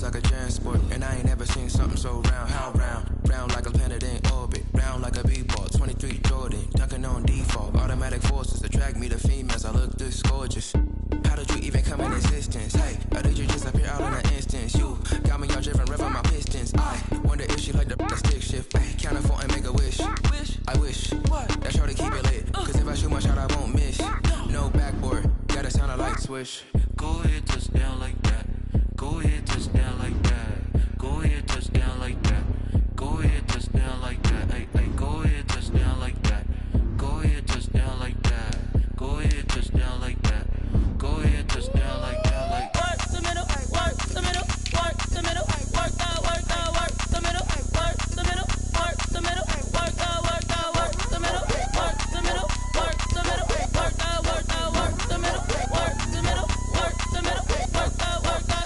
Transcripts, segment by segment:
like a transport. And I ain't never seen something so round. How round? Round like a planet in orbit. Round like a b-ball. 23 Jordan. Dunking on default. Automatic forces attract me to females. I look this gorgeous. How did you even come in existence? Hey, or did you just appear out in an instance? You got me all driven, revving my pistons. I wonder if she like the stick shift. Ay, count for and make a wish. I wish that shorty keep it lit. Cause if I shoot my shot, I won't miss. No backboard, gotta sound a light switch. Go ahead, touch down like that. Go ahead, touch down like that. Go ahead, touch down like that. Go ahead, touch down like that. Hey, hey, go ahead, touch down like that. Go ahead, touch down like that. Go ahead, touch down like that. Go ahead, touch down like that. Like work the middle, work the middle, work the middle, work out, work out, work the middle, work the middle, work the middle, work out, work out, work the middle, work the middle, work the middle, work out, work out, work the middle, work the middle, work the middle, work out, work out.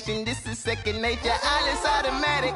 This is second nature, all is automatic.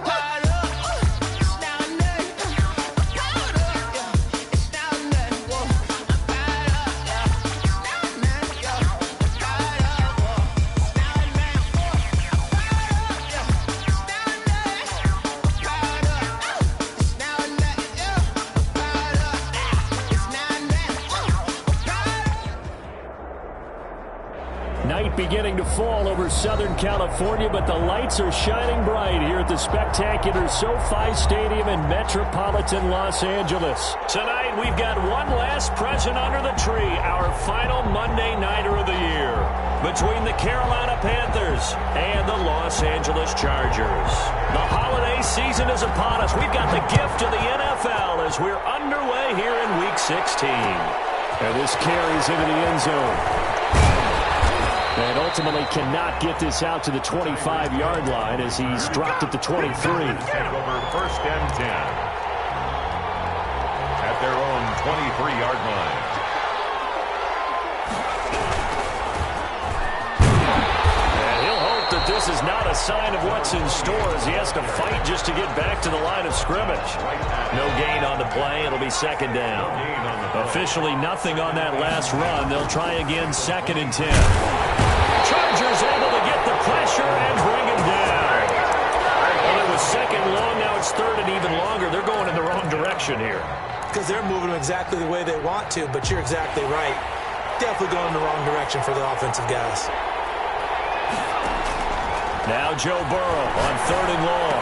Night beginning to fall over Southern California, but the lights are shining bright here at the spectacular SoFi Stadium in metropolitan Los Angeles. Tonight, we've got one last present under the tree, our final Monday Nighter of the year, between the Carolina Panthers and the Los Angeles Chargers. The holiday season is upon us. We've got the gift of the NFL as we're underway here in Week 16. And this carries into the end zone. And ultimately cannot get this out to the 25-yard line as he's dropped at the 23. Take over first and 10 at their own 23-yard line. And he'll hope that this is not a sign of what's in store as he has to fight just to get back to the line of scrimmage. No gain on the play. It'll be second down. Officially nothing on that last run. They'll try again, second and 10. Chargers able to get the pressure and bring him down. Well, it was second long, now it's third and even longer. They're going in the wrong direction here. Because they're moving exactly the way they want to, but you're exactly right. Definitely going in the wrong direction for the offensive guys. Now Joe Burrow on third and long.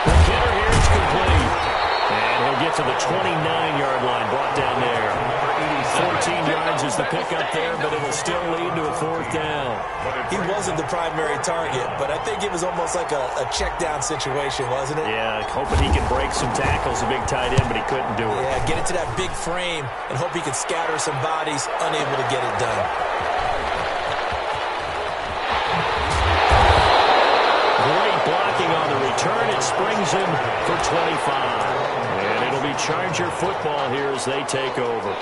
The kicker here is complete. And he'll get to the 29-yard line, brought down there. 14 yards is the pickup there, but it'll still lead to a fourth down. He wasn't the primary target, but I think it was almost like a check-down situation, wasn't it? Yeah, hoping he can break some tackles, a big tight end, but he couldn't do it. Yeah, get it to that big frame and hope he can scatter some bodies, unable to get it done. Great blocking on the return. It springs him for 25. And it'll be Charger football here as they take over.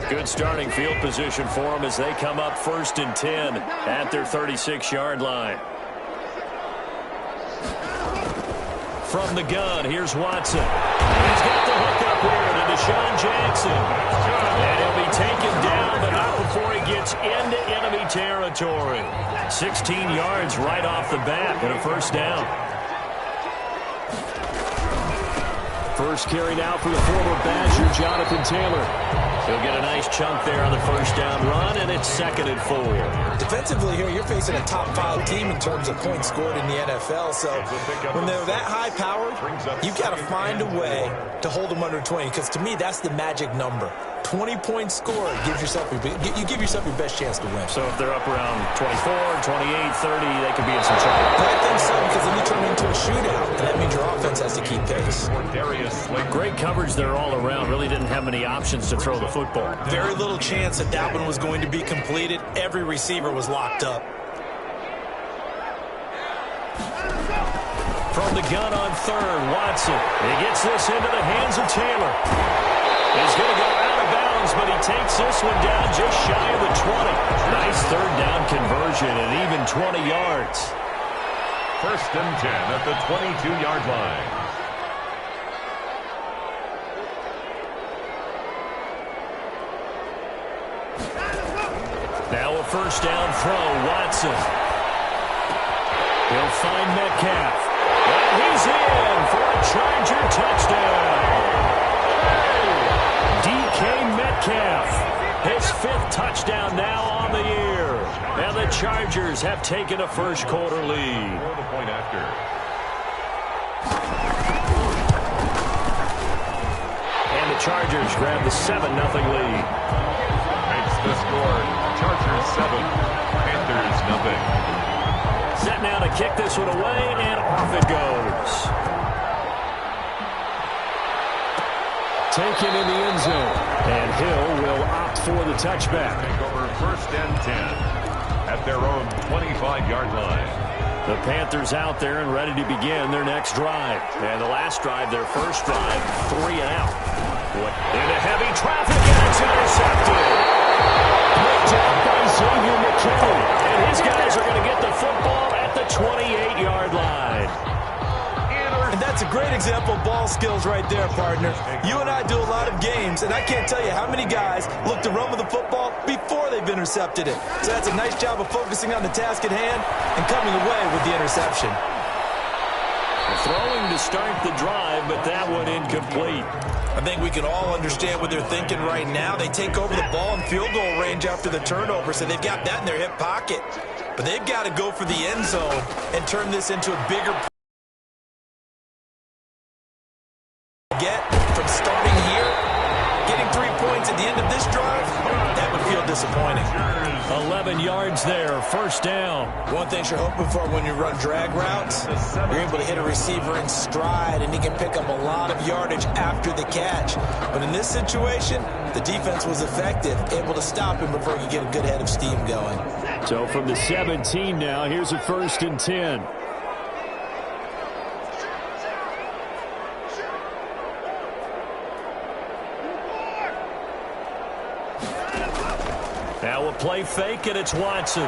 Good starting field position for them as they come up first and 10 at their 36-yard line. From the gun, here's Watson. He's got the hook up here to Deshaun Jackson. And he'll be taken down, but not before he gets into enemy territory. 16 yards right off the bat and a first down. First carry now for the former Badger, Jonathan Taylor. He'll get a nice chunk there on the first down run, and it's 2nd and 4. Defensively here, you're facing a top-5 team in terms of points scored in the NFL. So when they're that high-powered, you've got to find a way to hold them under 20, because to me, that's the magic number. 20 points scored, you give yourself your best chance to win. So if they're up around 24, 28, 30, they could be in some trouble. I think so, because then you turn into a shootout, and that means your offense has to keep pace. Great coverage there all around. Really didn't have many options to throw the football. Very little chance that one was going to be completed. Every receiver was locked up. From the gun on 3rd, Watson. He gets this into the hands of Taylor. He's going to go out of bounds, but he takes this one down just shy of the 20. Nice 3rd down conversion and even 20 yards. 1st and 10 at the 22-yard line. Now a 1st down throw, Watson. He'll find Metcalf. And he's in for a Charger touchdown. DK Metcalf, his 5th touchdown now on the year. And the Chargers have taken a first-quarter lead. The point after. And the Chargers grab the 7-0 lead. Makes the score. Chargers 7, Panthers 0. Set now to kick this one away, and off it goes. Taken in the end zone. And Hill will opt for the touchback. Take over 1st and 10 at their own 25-yard line. The Panthers out there and ready to begin their next drive. And the last drive, their first drive, 3 and out. Into heavy traffic, and it's intercepted. Picked out by Xavier McKinney. And his guys are going to get the football at the 28-yard line. And that's a great example of ball skills right there, partner. You and I do a lot of games, and I can't tell you how many guys look to run with the football before they've intercepted it. So that's a nice job of focusing on the task at hand and coming away with the interception. Throwing to start the drive, but that one incomplete. I think we can all understand what they're thinking right now. They take over the ball in field goal range after the turnover, so they've got that in their hip pocket. But they've got to go for the end zone and turn this into a bigger get from starting here, getting 3 points at the end of this drive. That would feel disappointing. 11 yards there, 1st down. One thing you're hoping for when you run drag routes, you're able to hit a receiver in stride, and he can pick up a lot of yardage after the catch. But in this situation, the defense was effective, able to stop him before he could get a good head of steam going. So from the 17 now, here's a 1st and 10. Now a play fake, and it's Watson.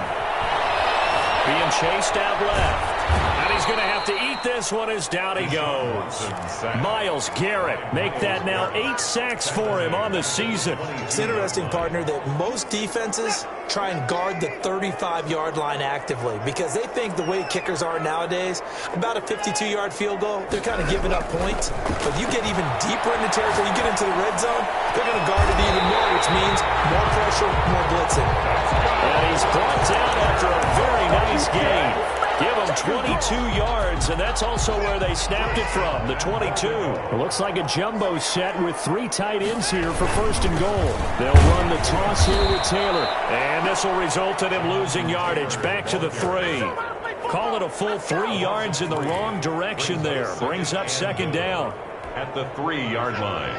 Being chased out left. And he's going to have to eat this one as down he goes. Myles Garrett make that now 8 sacks for him on the season. It's interesting, partner, that most defenses try and guard the 35-yard line actively because they think the way kickers are nowadays, about a 52-yard field goal, they're kind of giving up points. But you get even deeper in the territory, you get into the red zone, they're going to guard it even more, which means more pressure, more blitzing. And he's brought down after a very nice game. Give him 22 yards, and that's also where they snapped it from, the 22. It looks like a jumbo set with 3 tight ends here for 1st and goal. They'll run the toss here with Taylor. And this will result in him losing yardage back to the 3. Call it a full 3 yards in the wrong direction there. Brings up 2nd down. At the 3-yard line.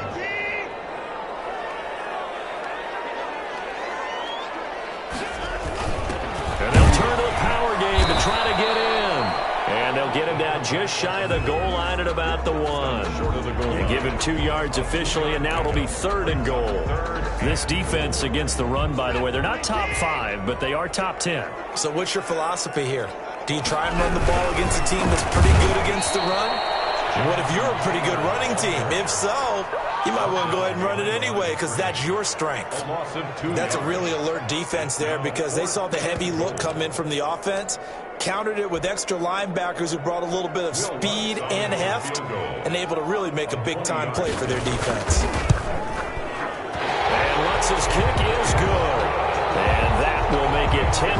And they'll turn to the power game to try to get in. And they'll get him down just shy of the goal line at about the 1. Short of the goal line. Give him 2 yards officially, and now it'll be 3rd and goal. This defense against the run, by the way, they're not top 5, but they are top 10. So what's your philosophy here? Do you try and run the ball against a team that's pretty good against the run? What if you're a pretty good running team? If so, you might want to go ahead and run it anyway because that's your strength. That's a really alert defense there because they saw the heavy look come in from the offense, countered it with extra linebackers who brought a little bit of speed and heft, and able to really make a big-time play for their defense. And Lutz's kick is good. And that will make it 10-0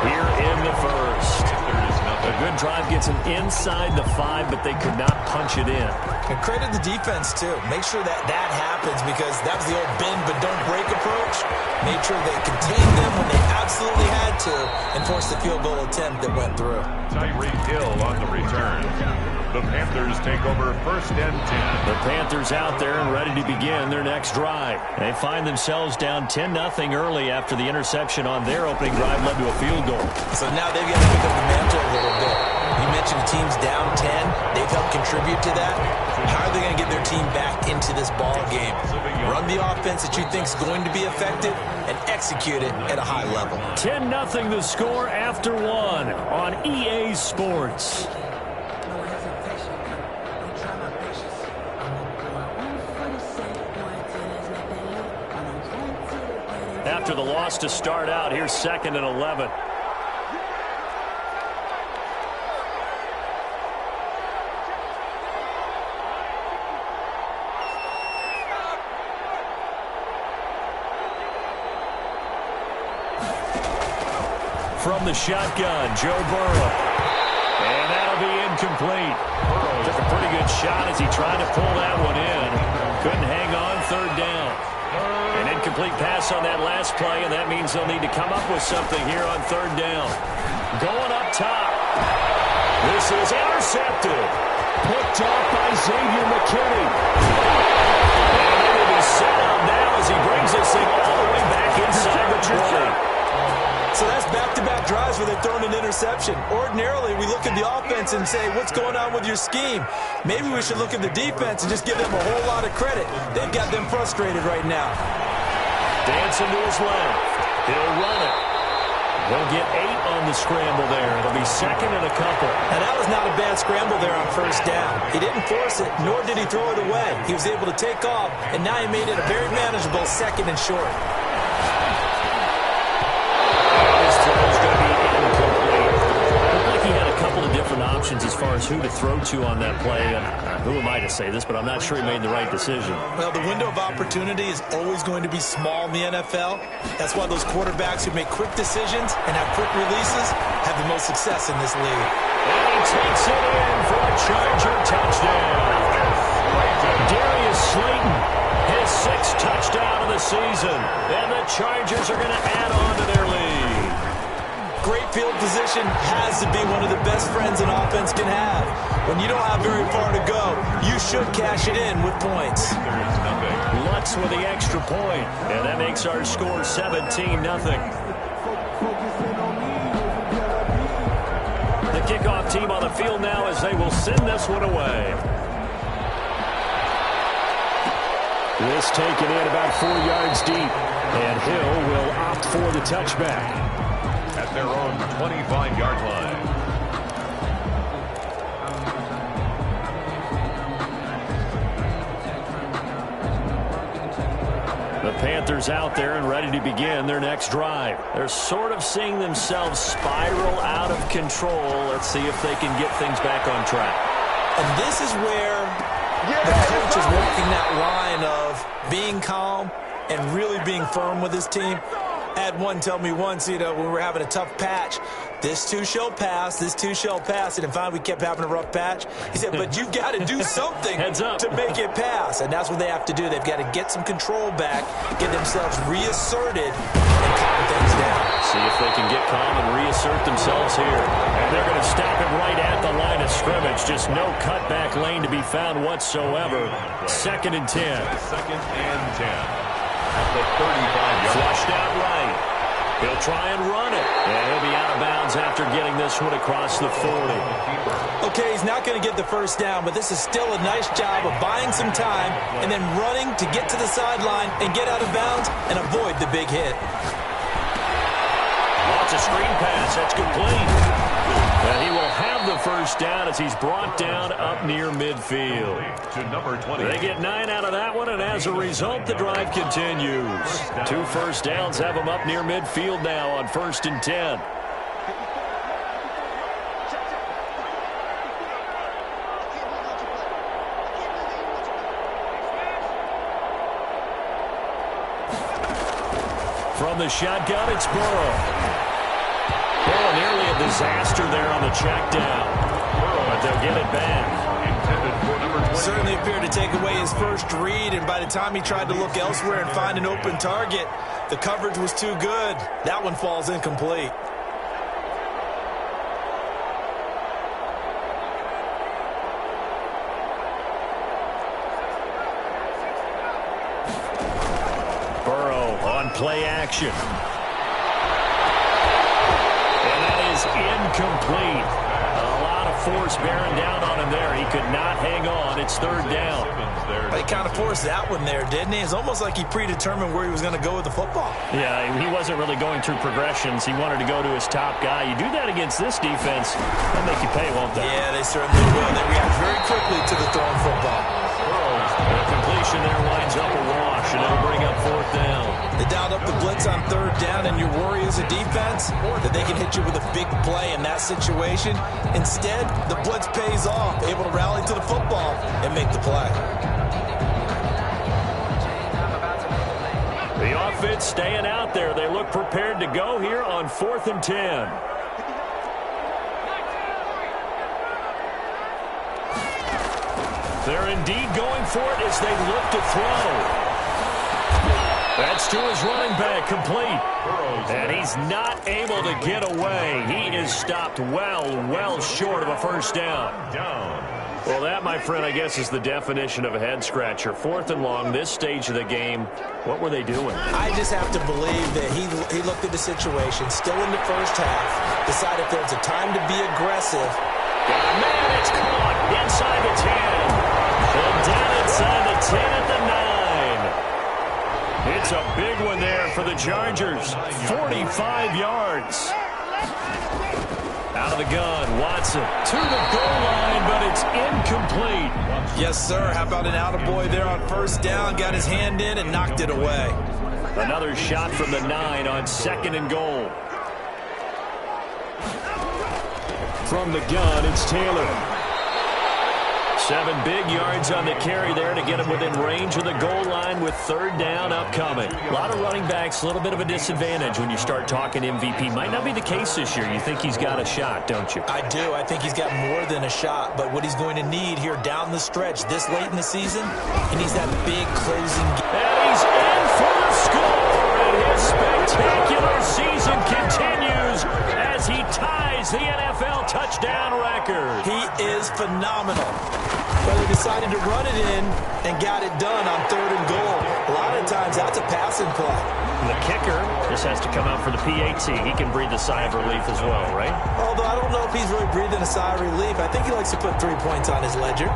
here in the first. A good drive gets them inside the 5, but they could not punch it in. And credit the defense, too. Make sure that happens, because that was the old bend but don't break approach. Made sure they contained them when they absolutely had to and forced the field goal attempt that went through. Tyreek Hill on the return. The Panthers take over 1st and 10. The Panthers out there and ready to begin their next drive. They find themselves down 10-0 early after the interception on their opening drive led to a field goal. So now they've got to pick up the mantle a little bit. You mentioned the team's down 10. They've helped contribute to that. How are they going to get their team back into this ball game? Run the offense that you think is going to be effective and execute it at a high level. 10-0 the score after 1 on EA Sports. After the loss to start out, here's 2nd and 11. From the shotgun, Joe Burrow. And that'll be incomplete. Burrow took a pretty good shot as he tried to pull that one in. Couldn't hang on, 3rd down. An incomplete pass on that last play, and that means they'll need to come up with something here on 3rd down. Going up top. This is intercepted. Picked off by Xavier McKinney. And it will be set up now as he brings this thing all the way back inside the 20. So that's back-to-back drives where they've thrown an interception. Ordinarily, we look at the offense and say, what's going on with your scheme? Maybe we should look at the defense and just give them a whole lot of credit. They've got them frustrated right now. Dancing to his left. He'll run it. They'll get 8 on the scramble there. It'll be 2nd and a couple. And that was not a bad scramble there on 1st down. He didn't force it, nor did he throw it away. He was able to take off, and now he made it a very manageable 2nd and short. Options as far as who to throw to on that play. Who am I to say this, but I'm not sure he made the right decision. Well, the window of opportunity is always going to be small in the NFL. That's why those quarterbacks who make quick decisions and have quick releases have the most success in this league. And he takes it in for a Charger touchdown. Darius Slayton, his 6th touchdown of the season. And the Chargers are going to add on to their lead. Great field position has to be one of the best friends an offense can have. When you don't have very far to go, you should cash it in with points. Lutz with the extra point, and that makes our score 17-0. The kickoff team on the field now as they will send this one away. This taken in about 4 yards deep, and Hill will opt for the touchback. At their own 25-yard line. The Panthers out there and ready to begin their next drive. They're sort of seeing themselves spiral out of control. Let's see if they can get things back on track. And this is where the coach is walking that line of being calm and really being firm with his team. I had one tell me once, when we were having a tough patch, this too shall pass, this too shall pass. And finally we kept having a rough patch. He said, but you've got to do something to make it pass. And that's what they have to do. They've got to get some control back, get themselves reasserted, and calm things down. See if they can get calm and reassert themselves here. And they're going to stop it right at the line of scrimmage. Just no cutback lane to be found whatsoever. 2nd and 10. 2nd and 10. At the 35-yard. Flushed out right. He'll try and run it. And he'll be out of bounds after getting this one across the 40. Okay, he's not going to get the 1st down, but this is still a nice job of buying some time and then running to get to the sideline and get out of bounds and avoid the big hit. Lots of screen pass. That's complete. And he will have the 1st down as he's brought down up near midfield. To number 20. They get 9 out of that one, and as a result, the drive continues. 2 first downs have them up near midfield now on 1st and 10. From the shotgun, it's Burrow. Burrow nearly a disaster there on the check down. But they'll get it back. Certainly appeared to take away his first read, and by the time he tried to look elsewhere and find an open target, the coverage was too good. That one falls incomplete. Burrow on play action. And that is incomplete. A lot of force bearing down on him there. He could not hang on. It's third down. He kind of forced that one there, didn't he? It's almost like he predetermined where he was going to go with the football. Yeah, he wasn't really going through progressions. He wanted to go to his top guy. You do that against this defense, they'll make you pay, won't they? Yeah, they certainly will. They react very quickly to the thrown football. The completion there winds up a wash, and it'll bring up fourth down. They dialed up the blitz on third down, and your worry as a defense that they can hit you with a big play in that situation. Instead, the blitz pays off, able to rally to the football and make the play. The offense staying out there. They look prepared to go here on 4th and 10. They're indeed going for it as they look to throw. That's to his running back, complete. And he's not able to get away. He is stopped well short of a first down. Well, that, my friend, I guess is the definition of a head-scratcher. 4th and long, this stage of the game. What were they doing? I just have to believe that he looked at the situation, still in the first half, decided if there's a time to be aggressive. Man, it's caught inside the 10. And down inside the 10 at the 9. It's a big one there for the Chargers. 45 yards. Out of the gun, Watson to the goal line, but it's incomplete. Yes, sir. How about an attaboy there on first down? Got his hand in and knocked it away. Another shot from the 9 on 2nd and goal. From the gun, it's Taylor. 7 big yards on the carry there to get him within range of the goal line with third down upcoming. A lot of running backs, a little bit of a disadvantage when you start talking MVP. Might not be the case this year. You think he's got a shot, don't you? I do. I think he's got more than a shot. But what he's going to need here down the stretch this late in the season, he needs that big closing game. And he's in for the score. And his spectacular season continues as he ties the NFL touchdown record. He is phenomenal. But he decided to run it in and got it done on 3rd and goal. A lot of times that's a passing play. The kicker just has to come out for the PAT. He can breathe a sigh of relief as well, right? Although I don't know if he's really breathing a sigh of relief. I think he likes to put 3 points on his ledger.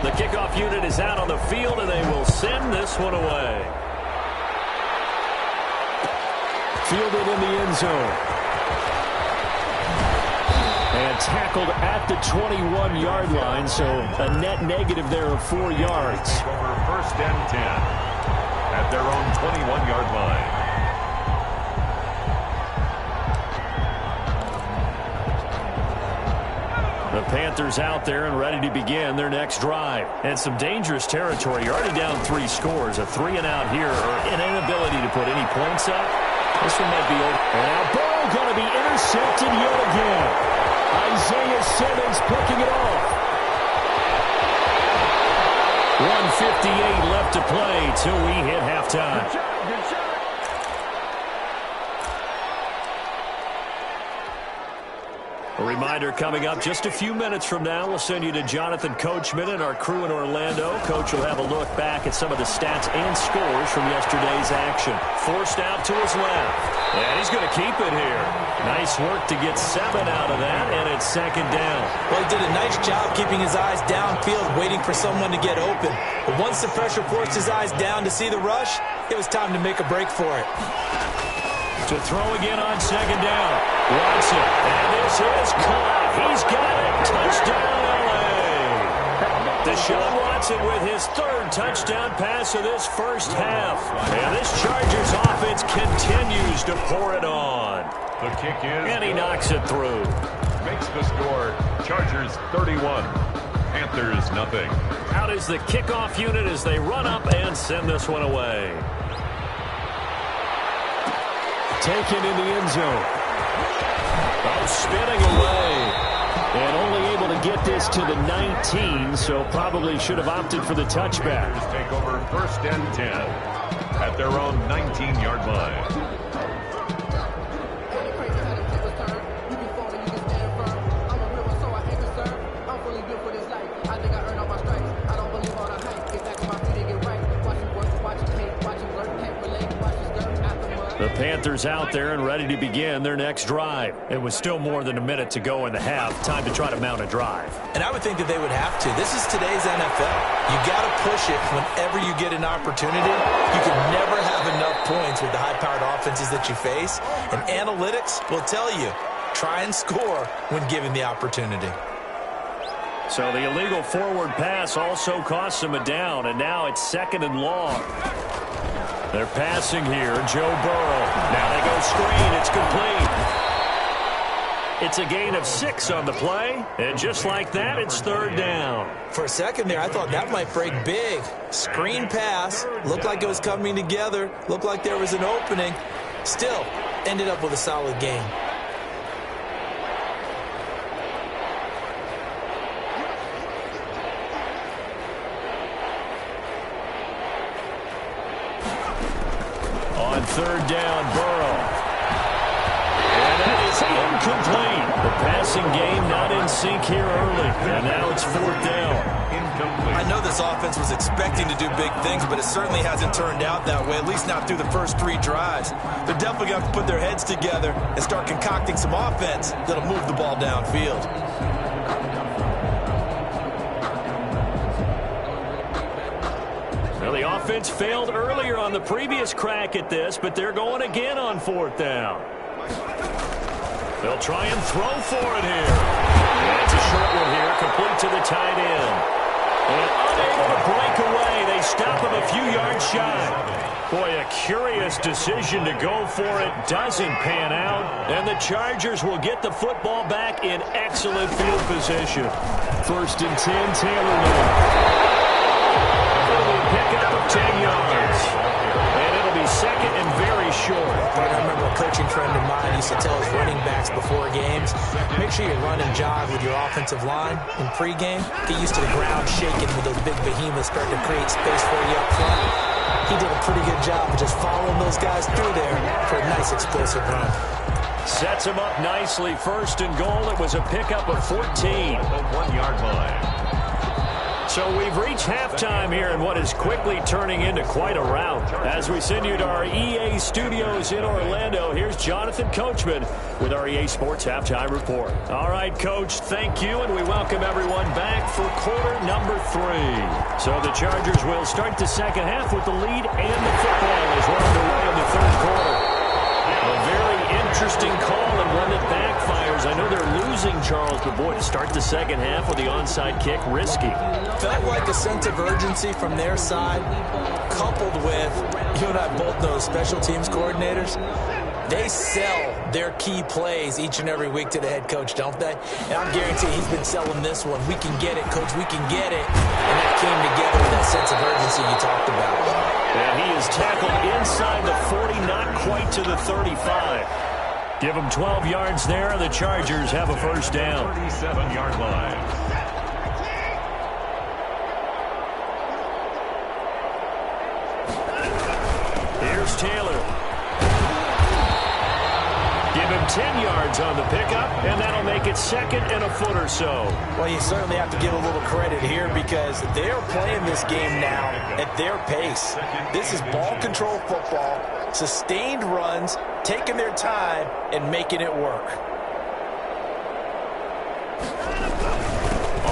The kickoff unit is out on the field, and they will send this one away. Fielded in the end zone. And tackled at the 21-yard line, so a net negative there of 4 yards. Over 1st and 10 at their own 21-yard line. The Panthers out there and ready to begin their next drive. And some dangerous territory. You're already down 3 scores. A 3-and-out here, or an inability to put any points up. This one might be over. And now Burrow going to be intercepted yet again. Isaiah Simmons picking it off. 1:58 left to play till we hit halftime. A reminder coming up just a few minutes from now, we'll send you to Jonathan Coachman and our crew in Orlando. Coach will have a look back at some of the stats and scores from yesterday's action. Forced out to his left. And he's going to keep it here. Nice work to get 7 out of that, and it's 2nd down. Well, he did a nice job keeping his eyes downfield, waiting for someone to get open. But once the pressure forced his eyes down to see the rush, it was time to make a break for it. To throw again on 2nd down. Watson, and this is caught. He's got it. Touchdown, L.A. Deshaun Watson with his 3rd touchdown pass of this first half. And this Chargers offense continues to pour it on. The kick is And he knocks it through. Makes the score Chargers 31, Panthers nothing. Out is the kickoff unit as they run up and send this one away. Taken in the end zone. Oh, spinning away. And only able to get this to the 19, so probably should have opted for the touchback. Panthers take over 1st and 10 at their own 19-yard line. The Panthers out there and ready to begin their next drive. It was still more than a minute to go in the half. Time to try to mount a drive. And I would think that they would have to. This is today's NFL. You got to push it whenever you get an opportunity. You can never have enough points with the high-powered offenses that you face. And analytics will tell you, try and score when given the opportunity. So the illegal forward pass also costs them a down, and now it's 2nd and long. They're passing here. Joe Burrow. Now they go screen. It's complete. It's a gain of 6 on the play. And just like that, it's 3rd down. For a second there, I thought that might break big. Screen pass. Looked like it was coming together. Looked like there was an opening. Still, ended up with a solid gain. On 3rd down, Burrow. And that is incomplete. The passing game not in sync here early. And now it's 4th down. Incomplete. I know this offense was expecting to do big things, but it certainly hasn't turned out that way, at least not through the first 3 drives. They're definitely going to have to put their heads together and start concocting some offense that'll move the ball downfield. Well, the offense failed earlier on the previous crack at this, but they're going again on 4th down. They'll try and throw for it here. That's a short one here, complete to the tight end. And unable to break away, they stop him a few yards shy. Boy, a curious decision to go for it. Doesn't pan out. And the Chargers will get the football back in excellent field position. 1st and 10, Taylor now. Pick up of 10 yards. And it'll be 2nd and very short. I remember a coaching friend of mine used to tell his running backs before games, make sure you run and jog with your offensive line in pregame. Get used to the ground shaking with those big behemoths starting to create space for you up front. He did a pretty good job of just following those guys through there for a nice explosive run. Sets him up nicely. 1st and goal. It was a pickup of 14. The 1-yard line. So we've reached halftime here in what is quickly turning into quite a rout. As we send you to our EA studios in Orlando, here's Jonathan Coachman with our EA Sports Halftime Report. All right, Coach, thank you, and we welcome everyone back for quarter number 3. So the Chargers will start the second half with the lead and the football as we're underway in the 3rd quarter. A very interesting call and one that backfires. I know they're losing, Charles, but boy, to start the second half with the onside kick, risky. Felt like a sense of urgency from their side, coupled with, you and I both know, special teams coordinators. They sell their key plays each and every week to the head coach, don't they? And I'm guaranteeing he's been selling this one. We can get it, coach, we can get it. And that came together with that sense of urgency you talked about. And he is tackled inside the 40, not quite to the 35. Give him 12 yards there, and the Chargers have a 1st down. 37-yard line. Here's Taylor. Give him 10 yards on the pickup, and that'll make it 2nd and a foot or so. Well, you certainly have to give a little credit here because they're playing this game now at their pace. This is ball control football, sustained runs, taking their time, and making it work.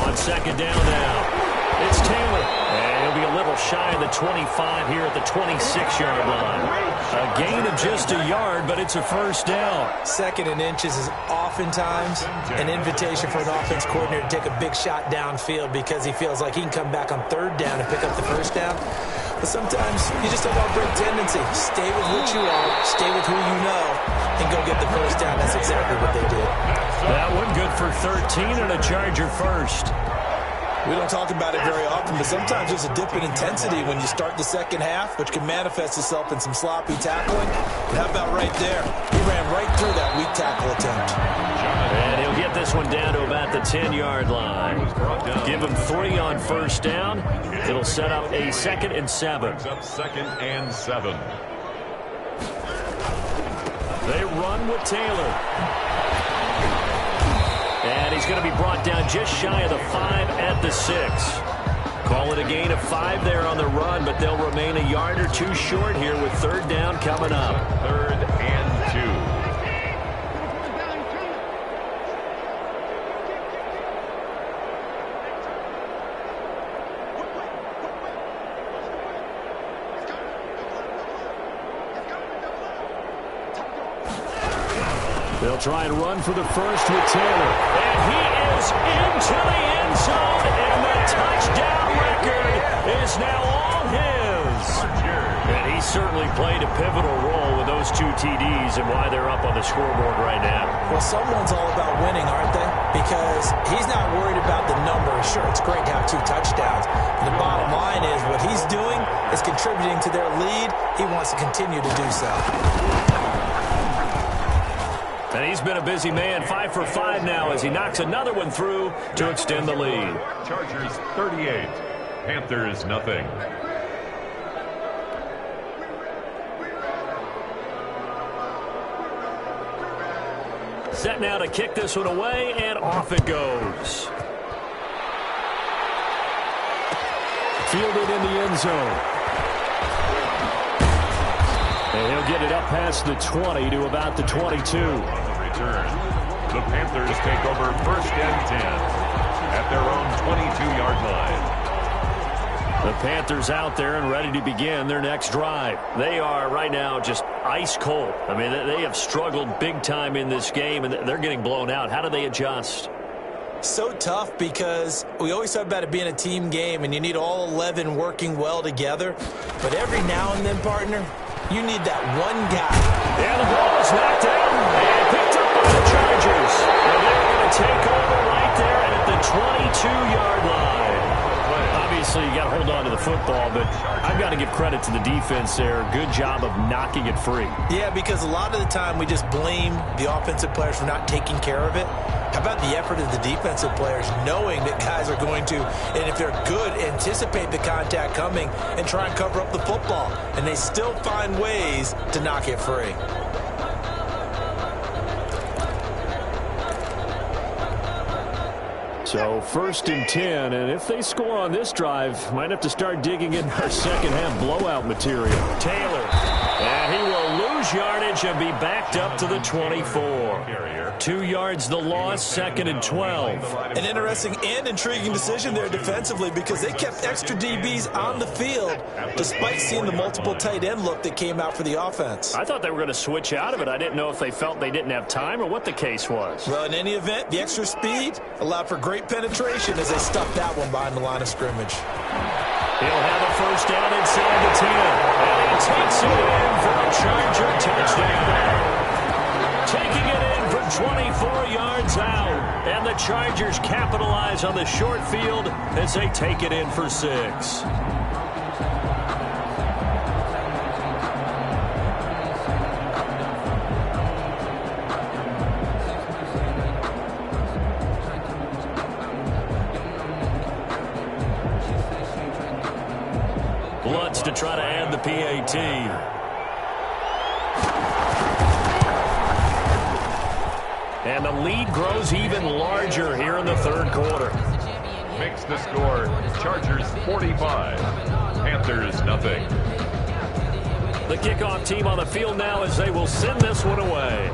On 2nd down now, it's Taylor. And he'll be a little shy of the 25 here at the 26-yard line. A gain of just a yard, but it's a 1st down. 2nd and inches is oftentimes an invitation for an offense coordinator to take a big shot downfield because he feels like he can come back on 3rd down and pick up the 1st down. But sometimes you just have outbreak tendency. Stay with what you are. Stay with who you know. and go get the first down. That's exactly what they did. That one good for 13 and a Charger first. We don't talk about it very often, but sometimes there's a dip in intensity when you start the second half, which can manifest itself in some sloppy tackling. But how about right there? He ran right through that weak tackle attempt. And he'll get this one down to about the 10-yard line. Give him 3 on first down. It'll set up a 2nd and 7. Second and 7. They run with Taylor. And he's going to be brought down just shy of the 5 at the 6. Call it a gain of 5 there on the run, but they'll remain a yard or 2 short here with 3rd down coming up. 3rd and 2. They'll try and run for the first with Taylor. And he is into the end zone, and the touchdown record is now all his. And he certainly played a pivotal role with those 2 TDs and why they're up on the scoreboard right now. Well, someone's all about winning, aren't they? Because he's not worried about the numbers. Sure, it's great to have 2 touchdowns. But the bottom line is what he's doing is contributing to their lead. He wants to continue to do so. And he's been a busy man, 5 for 5 now as he knocks another one through to extend the lead. Chargers 38, Panthers nothing. Set now to kick this one away, and off it goes. Fielded in the end zone. And he'll get it up past the 20 to about the 22. On the return, the Panthers take over 1st and 10 at their own 22-yard line. The Panthers out there and ready to begin their next drive. They are right now just ice cold. I mean, they have struggled big time in this game, and they're getting blown out. How do they adjust? So tough because we always talk about it being a team game, and you need all 11 working well together. But every now and then, partner, you need that one guy. And the ball is knocked out and picked up by the Chargers. And they're going to take over right there at the 22-yard line. Obviously, you got to hold on to the football, but I've got to give credit to the defense there. Good job of knocking it free. Yeah, because a lot of the time we just blame the offensive players for not taking care of it. How about the effort of the defensive players knowing that guys are going to, and if they're good, anticipate the contact coming and try and cover up the football. And they still find ways to knock it free. So 1st and 10, and if they score on this drive, might have to start digging in our second half blowout material. Taylor, and he will lose yardage and be backed up to the 24. 2 yards the loss, 2nd and 12. An interesting and intriguing decision there defensively because they kept extra DBs on the field despite seeing the multiple tight end look that came out for the offense. I thought they were going to switch out of it. I didn't know if they felt they didn't have time or what the case was. Well, in any event, the extra speed allowed for great penetration as they stuffed that one behind the line of scrimmage. He'll have a first down inside the 10. And he takes it in for a Charger touchdown. Taking it in from 24 yards out. And the Chargers capitalize on the short field as they take it in for 6. Lutz to try to add the PAT. And the lead grows even larger here in the 3rd quarter. Makes the score Chargers 45, Panthers nothing. The kickoff team on the field now as they will send this one away.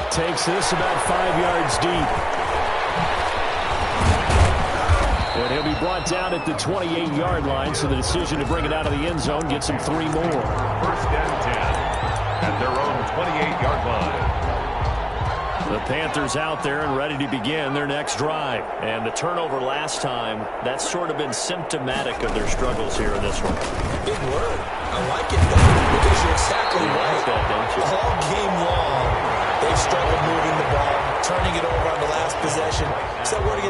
Takes this about 5 yards deep. And he'll be brought down at the 28-yard line, so the decision to bring it out of the end zone gets him 3 more. 1st and 10 at their own 28-yard line. The Panthers out there and ready to begin their next drive. And the turnover last time, that's sort of been symptomatic of their struggles here in this one. Big word. I like it, though, because you're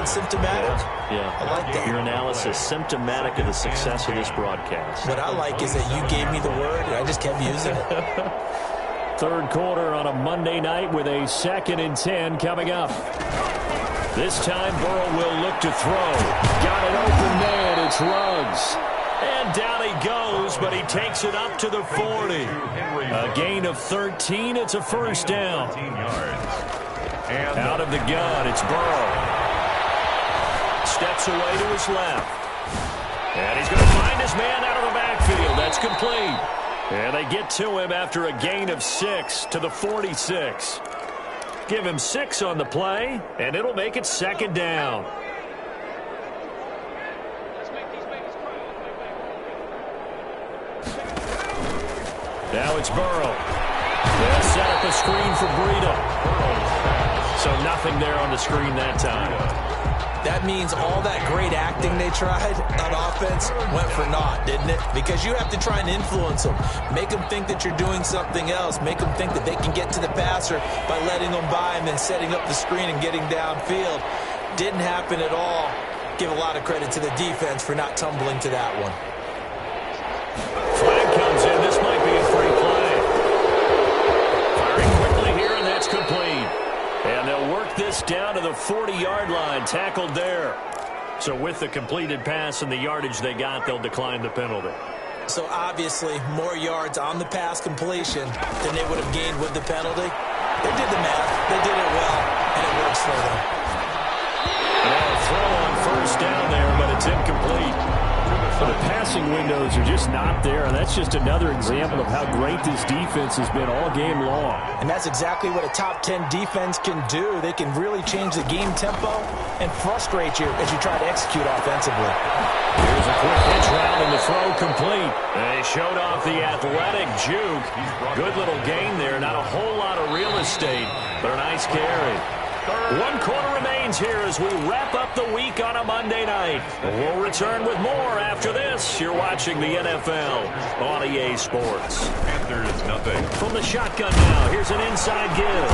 symptomatic. Yeah. I like that. Your analysis, symptomatic of the success of this broadcast. What I like is that you gave me the word, and I just kept using it. Third quarter on a Monday night with a 2nd and 10 coming up. This time, Burrow will look to throw. Got an open man. It's Ruggs. And down he goes, but he takes it up to the 40. A gain of 13. It's a first down. Out of the gun, it's Burrow. Steps away to his left. And he's going to find his man out of the backfield. That's complete. And they get to him after a gain of 6 to the 46. Give him 6 on the play, and it'll make it 2nd down. Now it's Burrow. They'll set up a screen for Breida. So nothing there on the screen that time. That means all that great acting they tried on offense went for naught, didn't it? Because you have to try and influence them. Make them think that you're doing something else. Make them think that they can get to the passer by letting them by and then setting up the screen and getting downfield. Didn't happen at all. Give a lot of credit to the defense for not tumbling to that one. Flag comes in. This might be a free play. Firing quickly here, and that's complete. And they'll work this down to the 40-yard line. Tackled there. So with the completed pass and the yardage they got, they'll decline the penalty. So obviously, more yards on the pass completion than they would have gained with the penalty. They did the math. They did it well, and it works for them. Now a throw on first down there, but it's incomplete. So the passing windows are just not there, and that's just another example of how great this defense has been all game long. And that's exactly what a top 10 defense can do. They can really change the game tempo and frustrate you as you try to execute offensively. Here's a quick hitch route and the throw complete. They showed off the athletic juke. Good little gain there. Not a whole lot of real estate, but a nice carry. 1 quarter remains here as we wrap up the week on a Monday night. We'll return with more after this. You're watching the NFL on EA Sports. Panthers nothing. From the shotgun now, here's an inside give.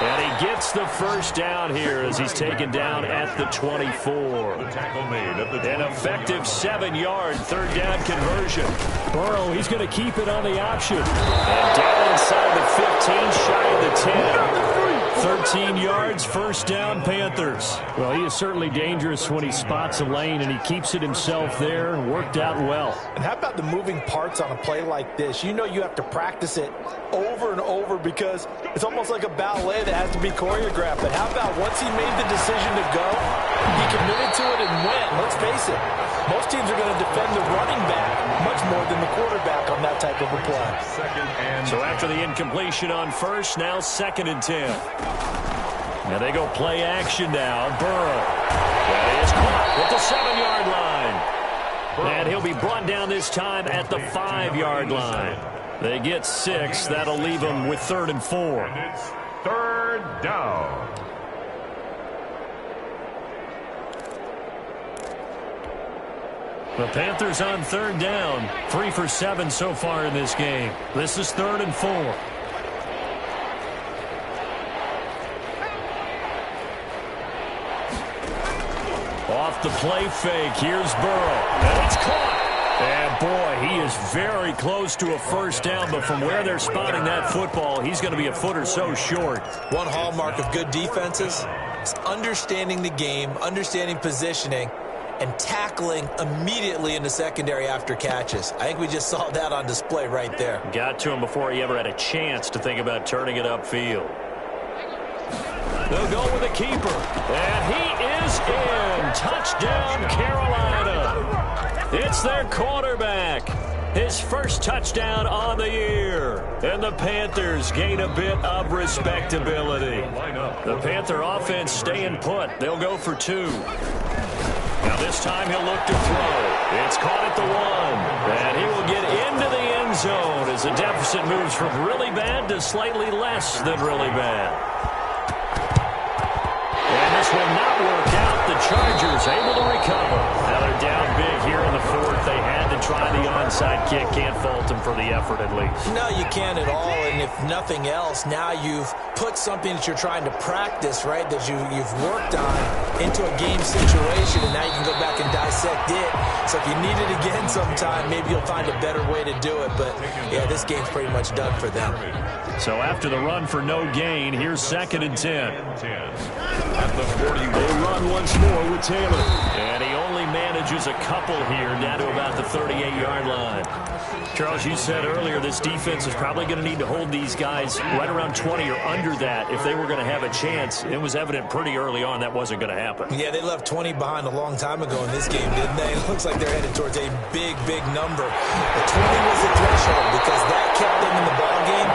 And he gets the first down here as he's taken down at the 24. The tackle made at the 24. An effective 7-yard third down conversion. Burrow, he's going to keep it on the option. And down inside the 15, shy of the 10. 13 yards, first down, Panthers. Well, he is certainly dangerous when he spots a lane, and he keeps it himself there. Worked out well. And how about the moving parts on a play like this? You know you have to practice it over and over because it's almost like a ballet that has to be choreographed. But how about once he made the decision to go, he committed to it and went. Let's face it, most teams are going to defend the running back much more than the quarterback on that type of a play. So after the incompletion on first, now 2nd and 10. Now they go play action now. Burrow. That is caught at the 7-yard line. And he'll be brought down this time at the 5-yard line. They get 6. That'll leave them with 3rd and 4. And it's 3rd down. The Panthers on 3rd down. 3 for 7 so far in this game. This is 3rd and 4. Off the play fake. Here's Burrow. And it's caught. And boy, he is very close to a first down, but from where they're spotting that football, he's going to be a foot or so short. One hallmark of good defenses is understanding the game, understanding positioning, and tackling immediately in the secondary after catches. I think we just saw that on display right there. Got to him before he ever had a chance to think about turning it upfield. They'll go with a keeper. And he is in. Touchdown, Carolina. It's their quarterback. His first touchdown on the year. And the Panthers gain a bit of respectability. The Panther offense staying put. They'll go for 2. Now this time he'll look to throw. It's caught at the 1. And he will get into the end zone as the deficit moves from really bad to slightly less than really bad. And this will not work out. The Chargers able to recover. Now they're They're down big here in the fourth. They had to try the onside kick. Can't fault them for the effort, at least. No, you can't at all. And if nothing else, now you've put something that you're trying to practice, right, that you've worked on into a game situation, and now you can go back and dissect it. So if you need it again sometime, maybe you'll find a better way to do it. But, yeah, this game's pretty much done for them. So after the run for no gain, here's 2nd and 10. At the 40. They run once more with Taylor. And he only manages a couple here down to about the 38-yard line. Charles, you said earlier this defense is probably going to need to hold these guys right around 20 or under that if they were going to have a chance. It was evident pretty early on that wasn't going to happen. Yeah, they left 20 behind a long time ago in this game, didn't they? It looks like they're headed towards a big, big number. But 20 was the threshold because that kept them in the ball game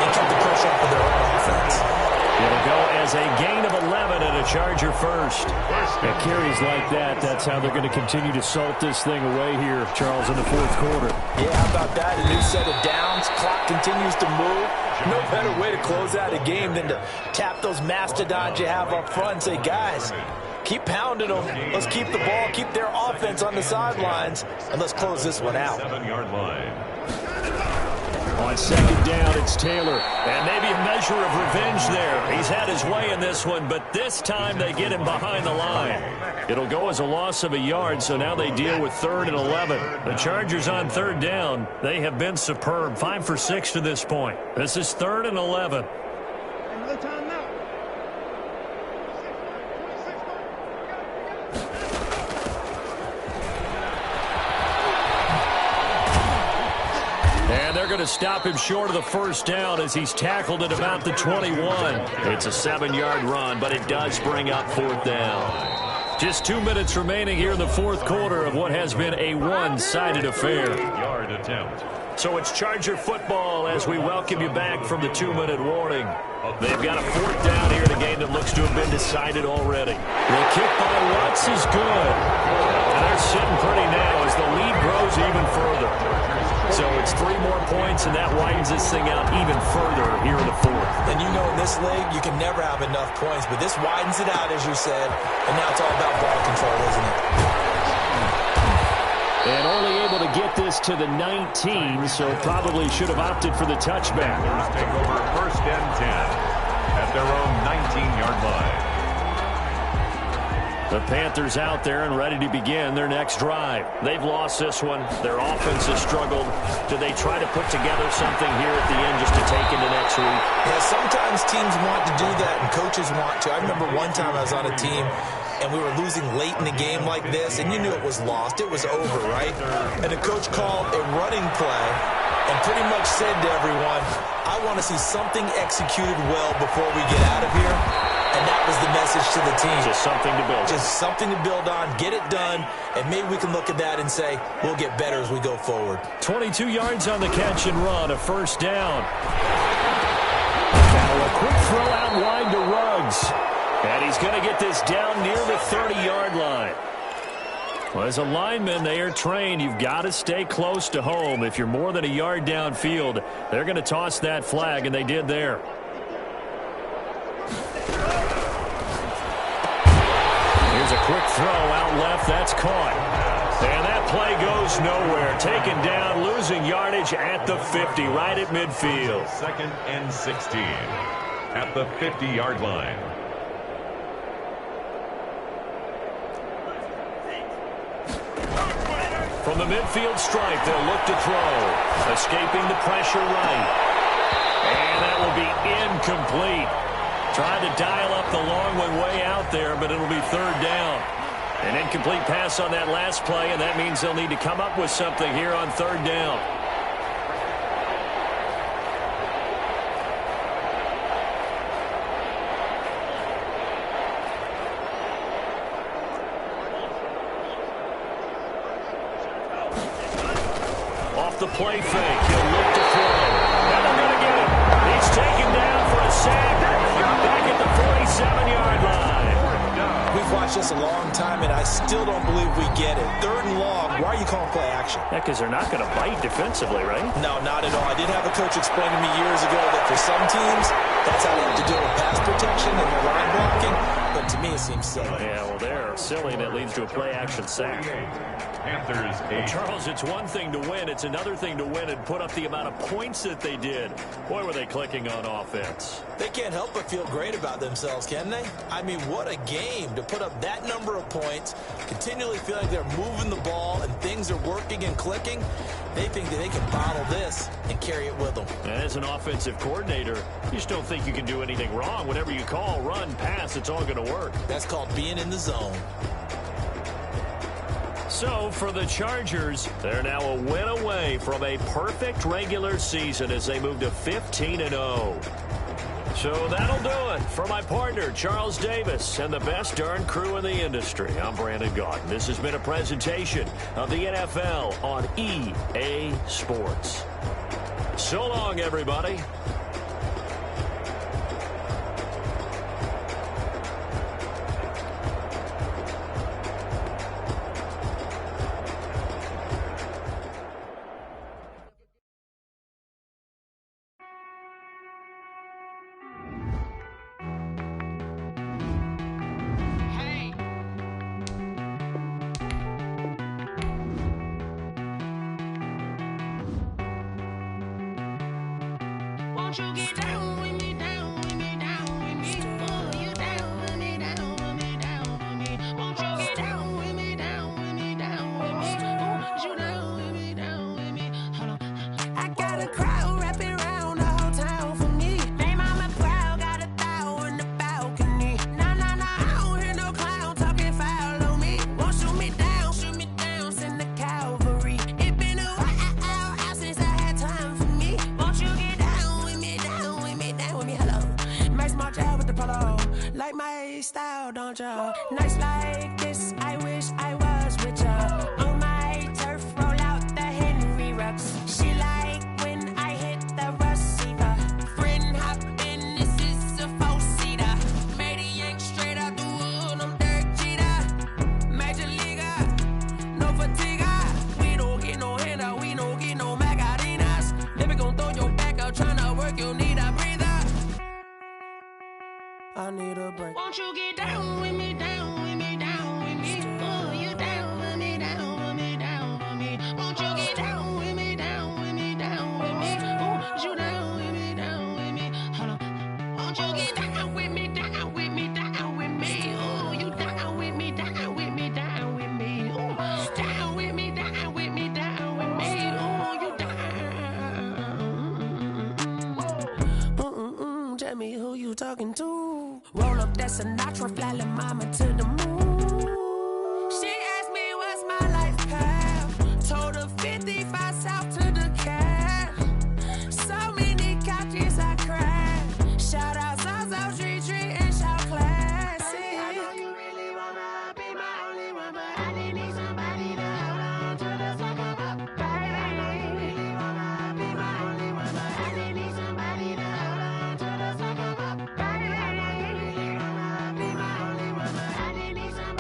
and kept the pressure off of their own offense. It'll go as a gain of 11 and a Charger first. At carries like that, that's how they're going to continue to salt this thing away here, Charles, in the fourth quarter. Yeah, how about that? A new set of downs. Clock continues to move. No better way to close out a game than to tap those mastodons you have up front and say, guys, keep pounding them. Let's keep the ball, keep their offense on the sidelines, and let's close this one out. 7-yard line. On 2nd down, it's Taylor. And maybe a measure of revenge there. He's had his way in this one, but this time they get him behind the line. It'll go as a loss of a yard, so now they deal with 3rd and 11. The Chargers on 3rd down. They have been superb. 5 for 6 to this point. This is 3rd and 11. They're going to stop him short of the first down as he's tackled at about the 21. It's a 7-yard run, but it does bring up 4th down. Just 2 minutes remaining here in the fourth quarter of what has been a one-sided affair. Yard attempt. So it's Charger football as we welcome you back from the 2-minute warning. They've got a 4th down here in a game that looks to have been decided already. The kick by Watts is good. And they're sitting pretty now as the lead grows even further. So it's 3 more points, and that widens this thing out even further here in the fourth. And you know in this league, you can never have enough points, but this widens it out, as you said, and now it's all about ball control, isn't it? And only able to get this to the 19, so probably should have opted for the touchback. Panthers take over 1st and 10 at their own 19-yard line. The Panthers out there and ready to begin their next drive. They've lost this one. Their offense has struggled. Do they try to put together something here at the end just to take into next week? Yeah, sometimes teams want to do that and coaches want to. I remember one time I was on a team and we were losing late in the game like this, and you knew it was lost. It was over, right? And the coach called a running play and pretty much said to everyone, I want to see something executed well before we get out of here. And that was the message to the team. Just something to build on. Just something to build on, get it done, and maybe we can look at that and say, we'll get better as we go forward. 22 yards on the catch and run, a 1st down. Now a quick throw out wide to Ruggs. And he's going to get this down near the 30-yard line. Well, as a lineman, they are trained. You've got to stay close to home. If you're more than a yard downfield, they're going to toss that flag, and they did there. Here's a quick throw out left. That's caught. And that play goes nowhere. Taken down, losing yardage at the 50, right at midfield. 2nd and 16 at the 50-yard line. From the midfield stripe, they'll look to throw. Escaping the pressure right. And that will be incomplete. Trying to dial up the long one way out there, but it'll be 3rd down. An incomplete pass on that last play, and that means they'll need to come up with something here on 3rd down. Off the play fake, he'll look to throw. And they're going to get him. He's taken down for a sack. Back at the 47-yard line. We've watched this a long time, and I still don't believe we get it. 3rd and long, why are you calling play action? Yeah, because they're not going to bite defensively, right? No, not at all. I did have a coach explain to me years ago that for some teams, that's how they have to deal with pass protection and their line blocking. But to me, it seems silly. Yeah, well, there. That's silly, and it leads to a play-action sack. Panthers 8. Well, Charles, it's one thing to win. It's another thing to win and put up the amount of points that they did. Boy, were they clicking on offense. They can't help but feel great about themselves, can they? I mean, what a game to put up that number of points, continually feeling they're moving the ball and things are working and clicking. They think that they can bottle this and carry it with them. And as an offensive coordinator, you just don't think you can do anything wrong. Whatever you call, run, pass, it's all going to work. That's called being in the zone. So, for the Chargers, they're now a win away from a perfect regular season as they move to 15-0. So that'll do it. For my partner, Charles Davis, and the best darn crew in the industry, I'm Brandon Gaudin. This has been a presentation of the NFL on EA Sports. So long, everybody. Won't you get down with me, down with me, down with me? Oh, you down with me, down with me, down with me. Won't you get down with me, down with me, down with me? Oh, you down with me, down with me? Hold on. I got a crowd wrapping around the whole town for me. They mama proud, got a thou in the balcony. Nah, nah, nah, I don't hear no clown talking foul on me. Won't shoot me down, send the cavalry. It been a while since I had time for me. Won't you get down with me, down with me, down with me? Hello. Max March out with the polo. Like my style, don't y'all? Nights like this, I wish I was with y'all. On my turf, roll out the Henry Rux. She like when I hit the receiver. Friend hop in, this is a four-seater. Made a yank straight out the wood, I'm Derek Jeter. Major leaguer, no fatigue. We don't get no handout, we don't get no Macarinas. Never gon' throw your back out, tryna work, you need a breather. I need a break. Won't you get down with me, down with me, down with me? Oh, you down with me, down with me, down with me? Won't you get down with me, down with me, down with me? Oh, you down with me, down with me? Hold on. Won't you get down with me, down with me, down with me? Oh, you down with me, down with me, down with me? Oh, down with me, down with me, down with me? Oh, you down. Tell me who you talking to. Roll up that Sinatra, fly la mama to the moon. She asked me what's my life path. Told her 55 south to the cab. So many couches I cried. Shout out South Street and shout classic. I know you really wanna be my only one, but I didn't need somebody to hold on to the second up, baby. I know you really wanna be my only one, but I didn't need somebody to hold on to the second up, baby. I know you really wanna be my only one, but I didn't need somebody.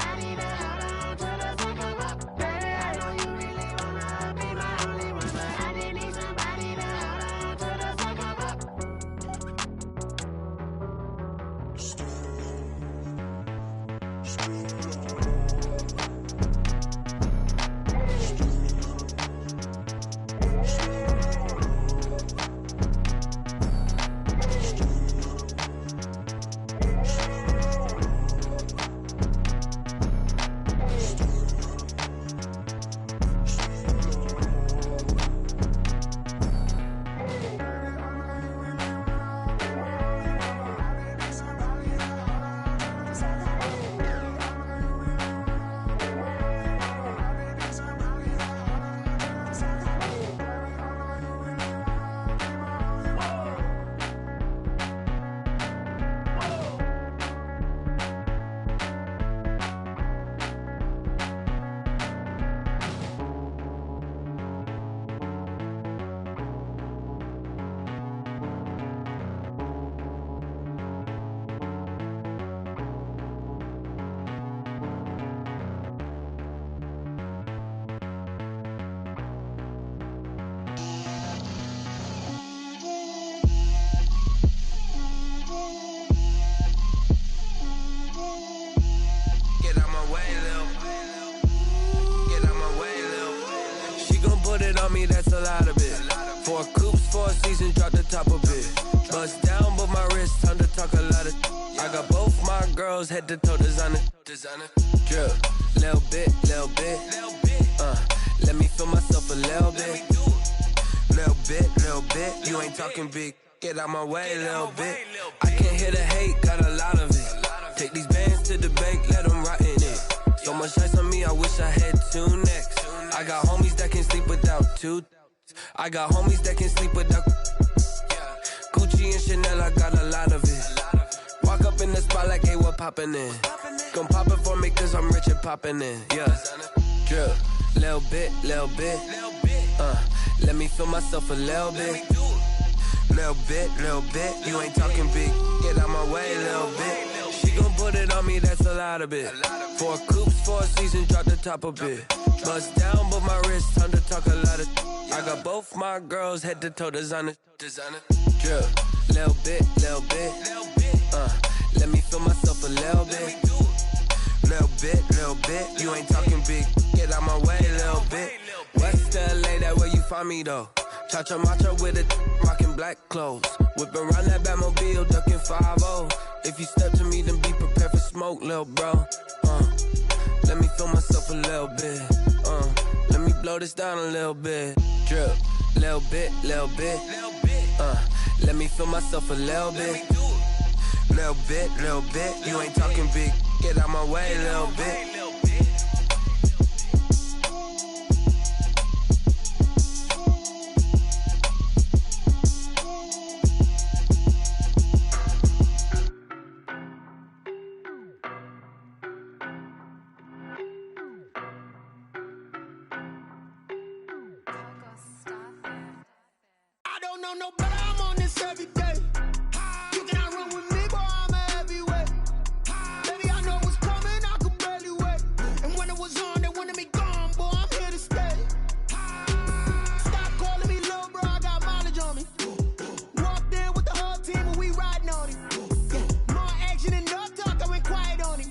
Bust down, but my wrist time to talk a lot of. I got both my girls head to toe designer. Drip, little bit. Let me feel myself a little bit. Little bit. You ain't talking big. Get out my way, little bit. I can't hear the hate, got a lot of it. Take these bands to the bank, let them rot in it. So much ice on me, I wish I had 2 necks. I got homies that can sleep without 2. I got homies that can sleep without. Gucci and Chanel, I got a lot of it. Walk up in the spot like, hey, what poppin' in? Gon' pop it for me, cause I'm rich and poppin' in. Yeah, drip, little bit. Let me feel myself a little bit. Little bit. You ain't talking big. Get out my way, little bit. She gon' put it on me, that's a lot of it. 4 coupes, 4 seasons, drop the top a bit. Bust down, but my wrist, time to talk a lot of. I got both my girls head to toe designer. Drip, little bit. Let me feel myself a little bit. Little bit. You ain't talking big. Get out my way, little bit. West LA, that where you find me though. Cha-cha matcha with it, rockin' black clothes. Whippin' around that Batmobile, duckin' 5-0. If you step to me, then be prepared for smoke, lil' bro. Let me feel myself a little bit. Let me blow this down a little bit. Drip, little bit. Let me feel myself a little bit. Little bit. You ain't talking big. Get out my way, little bit. No, but I'm on this every day. You cannot run with me, boy, I'm a heavyweight. Baby, I know what's coming, I could barely wait. And when it was on, they wanted me gone, boy, I'm here to stay. Stop calling me little bro, I got mileage on me. Walked in with the whole team and we riding on him. More action and no talk, I went quiet on him.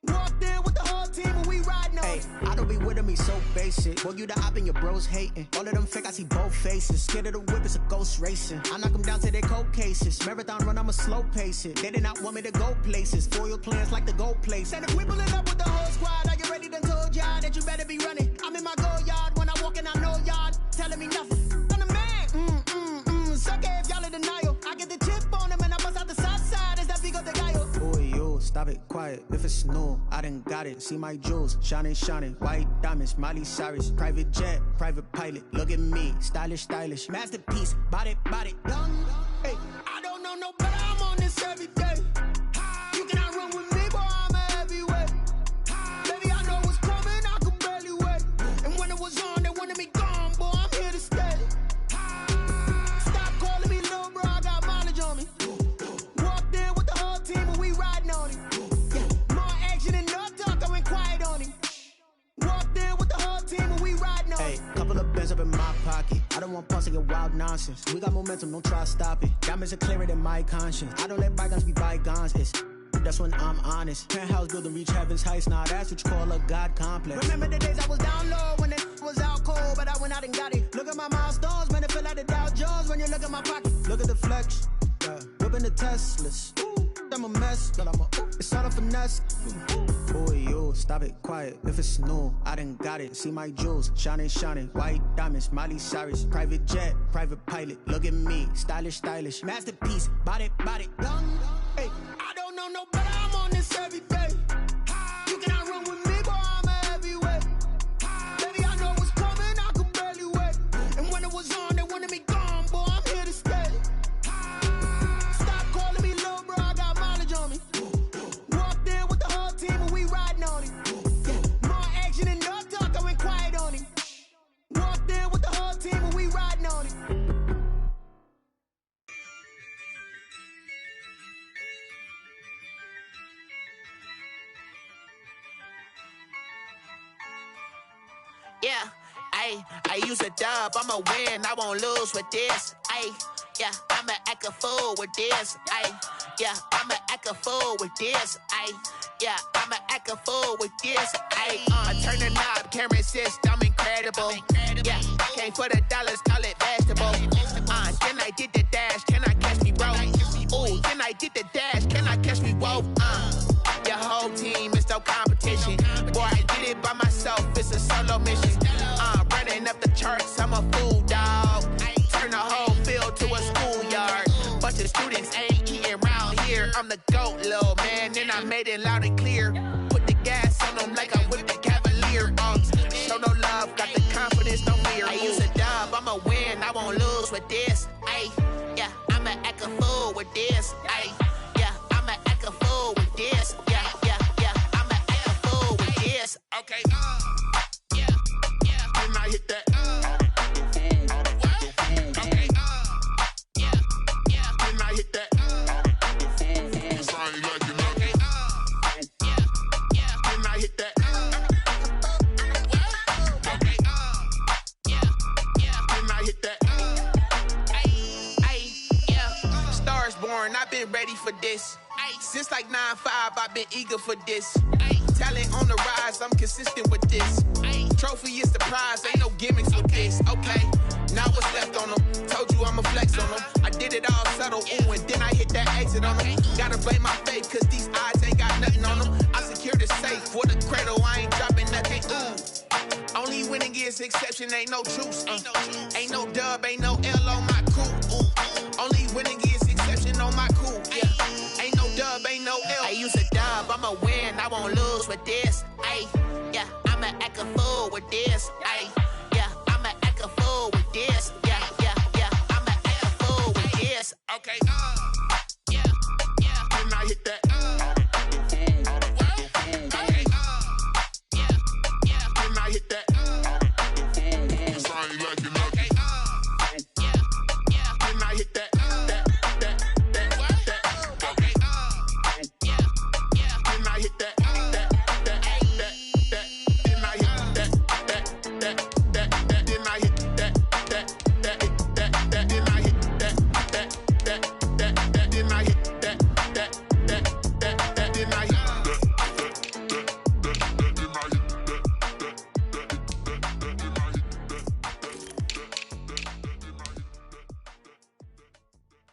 Walked in with the whole team and we riding on him. I don't be with him, he's so basic. Boy, you the op and your bros hating. All of them fake, I see both faces. Scared of the whip, it's a ghost racing. I knock them down to their cold cases. Marathon run, I'ma slow pace it. They did not want me to go places. Foil plans like the gold place. And if we pulling up with the whole squad, are you ready to told y'all that you better be running? I'm in my go yard when I walk in, I know y'all telling me nothing. I'm the man, suck it if y'all in denial. I get the chip on them and I bust out the south side. Is that big of the guy? Boy, yo, stop it, quiet. If it's new, I done got it. See my jewels, shining, white diamonds, Miley Cyrus, private jet, private pilot. Look at me, stylish, masterpiece, body, young. Hey, I don't know no better, I'm on this every day. You cannot run with me, boy, I'm a heavyweight. Baby, I know what's coming, I could barely wait. And when it was on, they wanted me gone, boy, I'm here to stay. Stop calling me little bro, I got mileage on me. Walked in with the whole team and we riding on him. More action and no talk, I went quiet on him. Walked in with the whole team and we riding on him. Hey, couple of bands up in my pocket. I don't want pause to get wild nonsense. We got momentum, don't try to stop it. Diamonds are clearer than my conscience. I don't let bygones be bygones. That's when I'm honest. Penthouse building, reach heaven's heights. Now that's what you call a God complex. Remember the days I was down low when it was out cold, but I went out and got it. Look at my milestones, man, it feel like the Dow Jones when you look at my pocket. Look at the flex, yeah. Whipping the Teslas. I'm a mess, but it's all a finesse. Boy, yo, stop it, quiet. If it's new, I done got it. See my jewels, shining, white diamonds, Miley Cyrus, private jet, private pilot. Look at me, stylish, masterpiece, body, young. Hey, I don't know no better, I'm on this every day. You cannot run with me, boy, I'm a heavyweight. Baby, I know what's coming, I could barely wait. And when it was on, they wanted me gone, boy, I'm here to stay. Stop calling me little bro, I got mileage on me. Walked in with the whole team and we riding on him. More action and no talk, I went quiet on him. Walked in with the whole team and we riding on him. Yeah, I use a dub, I'ma win, I won't lose with this. Yeah, I'ma act a fool with this. Yeah, I'ma act a fool with this. Yeah, I'ma act a fool with this. I turn the knob, camera assist, I'm incredible. Yeah, came for the dollars, call it vegetable. Then I did the dash, can I catch me, bro? I'm the GOAT, little man, and I made it loud and clear. Put the gas on them like I whipped the Cavalier. Show no love, got the confidence, no fear. I use a dub, I'ma win, I won't lose with this. Ay, yeah, I'ma act a fool with this. Ay, yeah, I'ma act a fool with this. Yeah, yeah, yeah, I'ma act a fool with this. Okay, yeah, yeah, and I hit that. Okay, yeah, yeah, and I hit that. I've been ready for this. Since like 9-5, I've been eager for this. Talent on the rise, I'm consistent with this. Trophy is the prize, ain't no gimmicks with this. Okay, now what's left on them? Told you I'ma flex on them. I did it all subtle, ooh, and then I hit that exit on them. Gotta blame my faith, cause these odds ain't got nothing on them. I secured the safe for the cradle, I ain't dropping nothing, ooh. Only winning is exception, ain't no truce. Ain't no dub, ain't no L on my crew. Only winning is exception on my crew. Yeah, ain't no dub, ain't no L. I use a dub, I'ma win, I won't lose with this. Ay, yeah, I'ma act a fool with this. Ay, yeah, I'ma act a fool with this. Yeah, yeah, yeah, I'ma act a fool with this. Okay, yeah, yeah, and I hit that. Okay, yeah, yeah, and I hit that.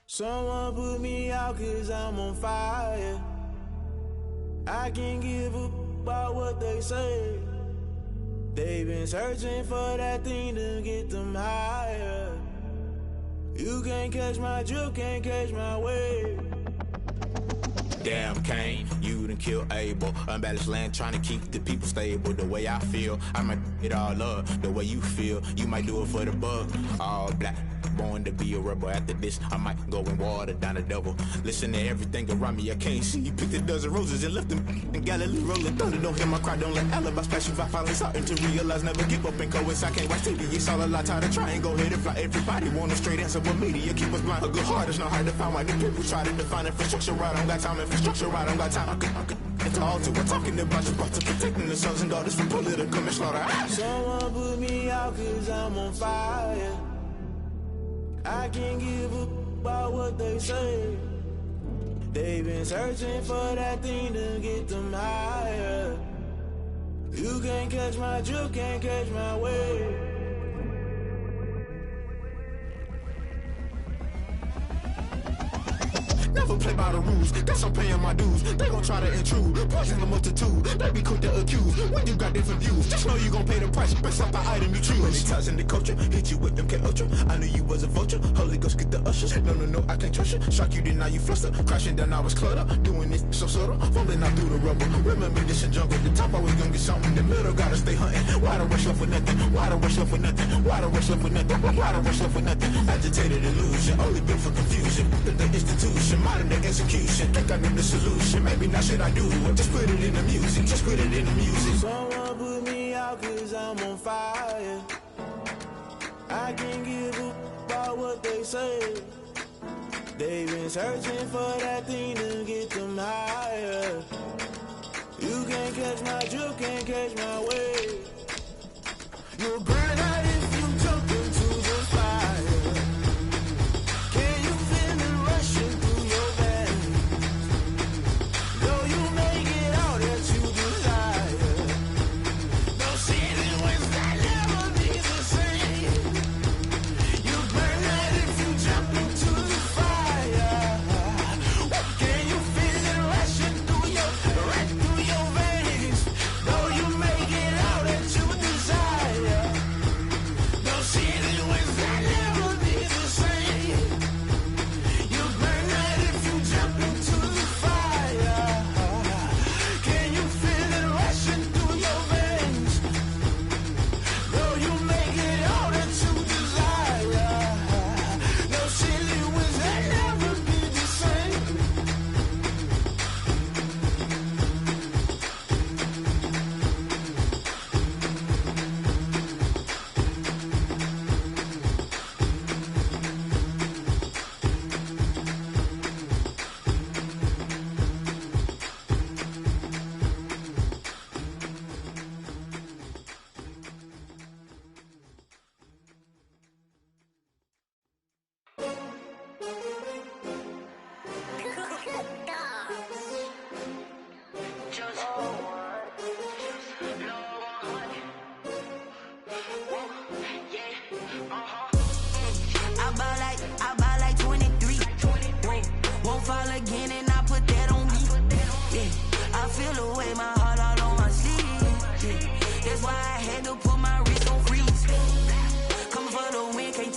Someone put me out cause I'm on fire. I can't give up about what they say. They've been searching for that thing to get them higher. You can't catch my drift, can't catch my wave. Damn Kane, you done killed Abel. Unbalanced land trying to keep the people stable. The way I feel, I might it all up. The way you feel, you might do it for the bug. All black, born to be a rebel. After this, I might go and water down the devil. Listen to everything around me, I can't see. You picked a dozen roses and left them in Galilee rolling thunder. Don't hear my cry, don't let alibis pass you by. Finally starting to realize, never give up and coincide. Can't watch TV, it's all a lot. Tired of trying, go ahead and fly. Everybody want a straight answer, but media keep us blind. A good heart is not hard to find. Why the people try to define infrastructure right? I don't got time, infrastructure right, I don't got time. It's all to we're talking about you, about to protecting the sons and daughters from political manslaughter. Someone put me out cause I'm on fire. I can't give up about what they say. They've been searching for that thing to get them higher. You can't catch my drift, can't catch my wave. Never play by the rules, guess I'm paying my dues. They gon' try to intrude, poison the multitude. They be quick to accuse, when you got different views. Just know you gon' pay the price, based off the item you choose. Many times in the culture, hit you with them K-Ultra. I knew you was a vulture, Holy Ghost get the ushers. No, I can't trust you. Shock you, then now you fluster. Crashing down, I was cluttered. Doing this so subtle, fumbling out through the rubble. Remember this in jungle, the top always gonna get something. The middle gotta stay hunting. Why the rush left with nothing? Why the rush left with nothing? Why the rush left with nothing? Why the rush left with nothing? Agitated illusion, only built for confusion. The institution, modern day execution. Think I knew the solution, maybe now should I do it? Just put it in the music, just put it in the music. Someone put me out cause I'm on fire. I can't give up about what they say. They've been searching for that thing to get them higher. You can't catch my drift, can't catch my wave. You'll burn out if you jump into the fire. Can you feel it rushing through your veins? Though you may get all that you desire, no city was that never be the same. You burn out if you jump into the fire. Can you feel it rushing through your veins? Though you may get all that you desire.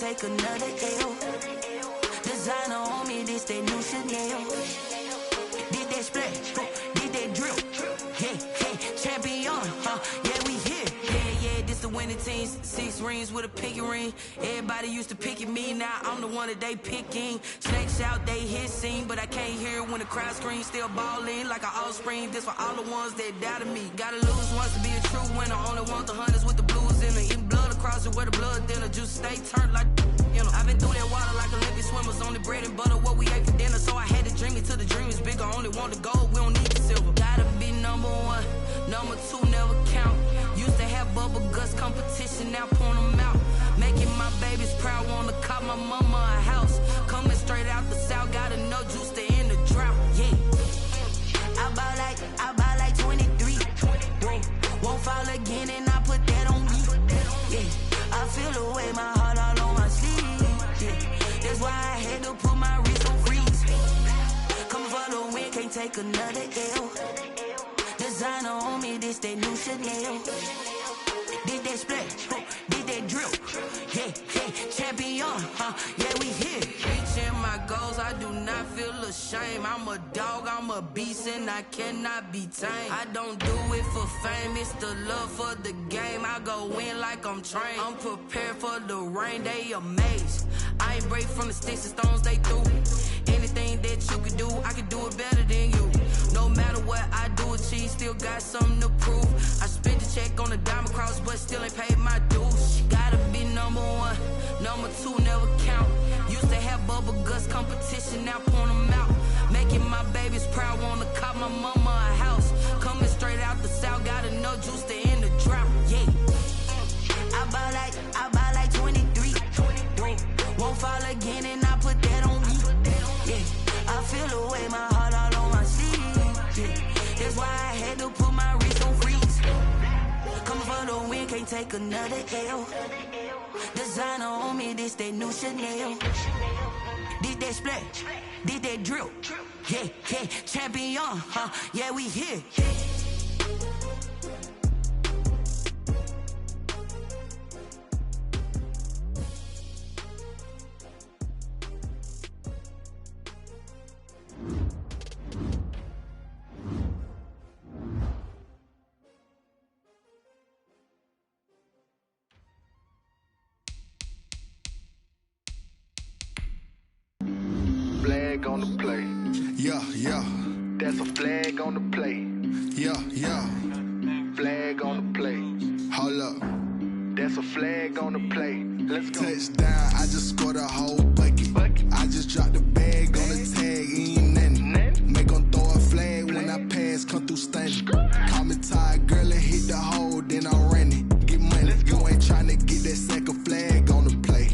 take another L. Designer on me, this that new Chanel. Did that splash, did that drill. Yeah, champion, yeah, we here. Yeah, this the winning teams. 6 rings with a pinky ring. Everybody used to pick at me, now I'm the one that they picking. Snakes out, they hit scene, but I can't hear when the crowd screams. Still ballin' like an offspring. This for all the ones that doubted me. Gotta lose once to be a true winner. Only want the hunters with the blues in it. Eating blood across it where the blood dinner. Juice stay turned like, you know. I've been through that water like Olympic swimmers. Only bread and butter, what we ate for dinner. So I had to dream it till the dream is bigger. Only want the gold, we don't need the silver. Gotta be number 1, number 2 never count. Used to have bubble guts competition, now point them out. Making my babies proud, wanna cop my mama a house. Coming straight out the south, gotta know juice to end the drought. Yeah, I buy like 23. Won't fall again, and I put that on me. Yeah, I feel the way, my heart all on my sleeve. Yeah, that's why I had to put my wrist on freeze. Coming for the win, can't take another L. Designer on me, this that new Chanel. Did that splash, did that drill. Yeah, champion, yeah, we here. Reaching my goals, I do not feel ashamed. I'm a dog, I'm a beast, and I cannot be tamed. I don't do it for fame, it's the love for the game. I go in like I'm trained. I'm prepared for the rain, they amazed. I ain't break from the sticks and stones they threw. Anything that you can do, I can do it better than you. No matter what I do, achieve, still got something to prove. I spent the check on the diamond cross, but still ain't paid my dues. Gotta be number 1, number 2 never count. Used to have bubble guts competition, now point them out. Making my babies proud, wanna cop my mama a house. Coming straight out the south, gotta know juice to end the drought. Yeah, I buy like 23. Won't fall again, and I put that on me. Yeah, I feel the way, my heart all on my sleeve. Yeah, that's why I had to put my wrist on freeze. Coming for the win, can't take another L. Designer on me, this that new Chanel. Did that splash, did that drill. Yeah, champion, yeah, we here. Flag on the play. Yeah. That's a flag on the play. Yeah. Flag on the play. Hold up. That's a flag on the play. Let's go. Touchdown, I just scored a whole bucket. I just dropped the bag on the tag, ain't nothing. Make them throw a flag when I pass, come through stunning. Call me tired, girl, and hit the hole, then I'm running. Get money, you ain't tryna get that second flag on the play.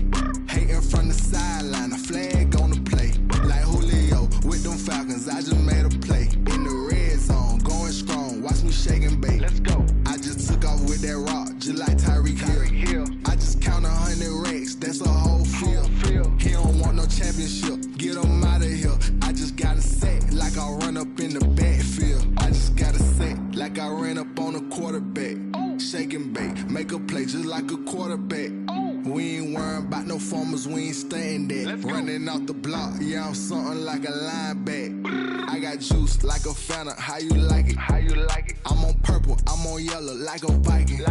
Hating from the sideline, a flag on the play. Like Julio with them Falcons, I just made a play. In the red zone, going strong, watch me shake and bake. Let's go. I just took off with that rock, just like Tyreek Hill. I just count 100 racks, that's a whole field. He don't want no championship, get him out of here. I just gotta set like I run up in the backfield. I just gotta set like I ran up on a quarterback. Shake and bake, make a play just like a quarterback. We ain't worrying about no formers, we ain't staying there. Running off the block, yeah, I'm something like a linebacker. I got juice like a Fanta, how you like it? I'm on purple, I'm on yellow like a Viking.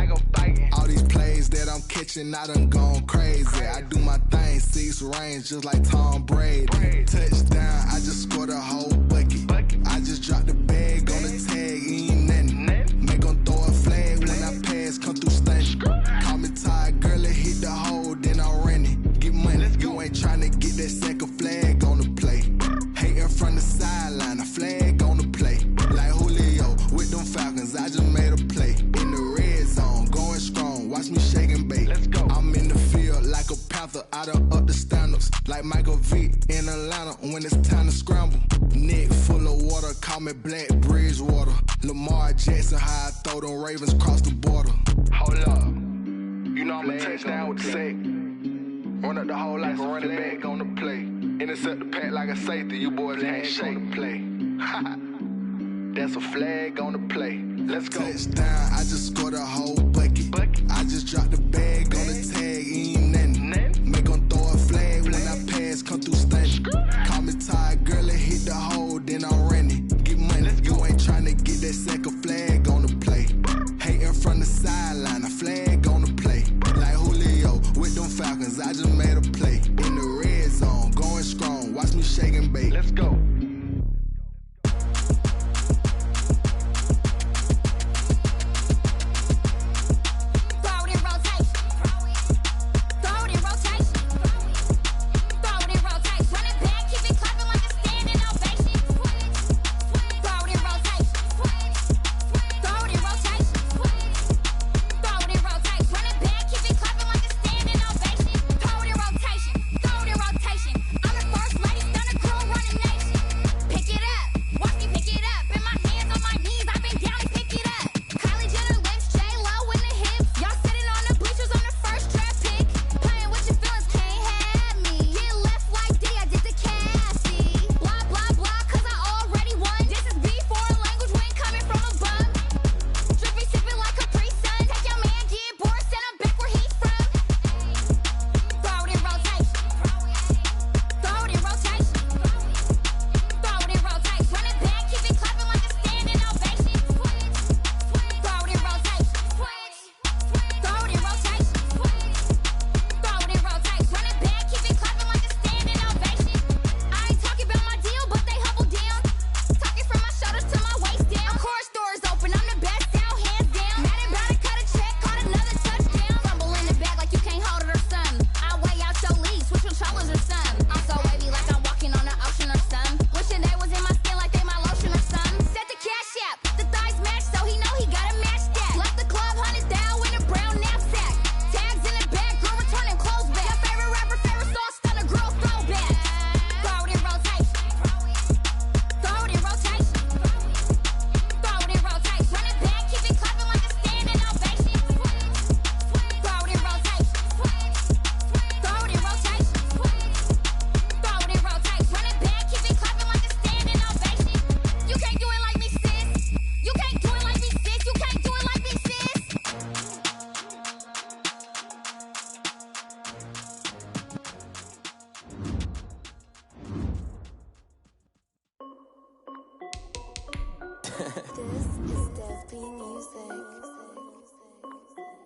All these plays that I'm catching, I done gone crazy. I do my thing, 6 range just like Tom Brady. Touchdown, I just scored a whole bucket. I just dropped the bag on the tag, ain't nothing. Make them throw a flag when I pass, come through stunning. Call me tired, girl, and hit the hole, then I'm running. Get money, you ain't tryna get that second flag on the play. Hating from the sideline, a flag on the play. Like Julio with them Falcons, I just made a play. In the red zone, going strong, watch me shake and bake. I'm in the field like a panther, I done up the standards. Like Michael Vick in Atlanta when it's time to scramble. Neck full of water, call me Black Bridgewater. Lamar Jackson, how I throw them Ravens across the border. Hold up. You know I'm a touchdown with the sack. Run up the hole like a running back on the play. Intercept the pack like a safety, you boys ain't shake the play. That's a flag on the play. Let's go. Touchdown, I just scored a whole bucket. I just dropped the bag on the tag, ain't nothing. Make them throw shake and bake. Let's go.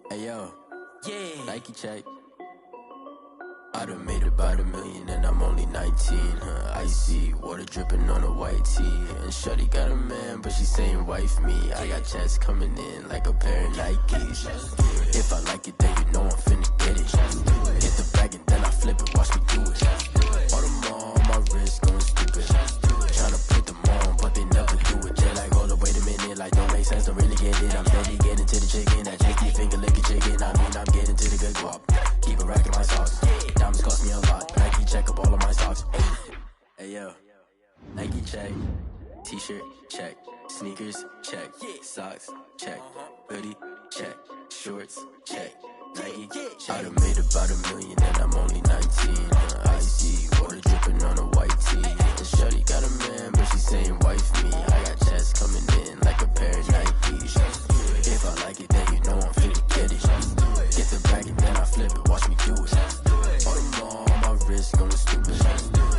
Hey yo, yeah, Nike check. I done made about $1 million and I'm only 19, icy, water dripping on a white tee. And shorty got a man, but she saying wife me. I got checks coming in like a pair of Nikes. If I like it, then you know I'm finna get it. Hit the bag and then I flip it, watch me do it. All them on my wrist going stupid. Tryna put them on, but they never do it. They're like, hold up, wait a minute, like don't make sense, don't really get it. I'm steady getting to the chicken, that tasty finger licking chicken. I mean, I'm getting to the good guap. Keep a rack in my socks. Diamonds cost me a lot. Nike check up all of my socks. Hey yo, Nike check. T-shirt check. Sneakers check. Socks check. Hoodie check. Shorts check. Nike check. I done made about $1 million and I'm only 19. Icy, water dripping on a white tee. And shorty got a man, but she saying wife me. I got checks coming in like a pair of Nikes. If I like it, then you know I'm finna get it. Get the bag and then I flip it, watch me do it. All them on my wrist going stupid.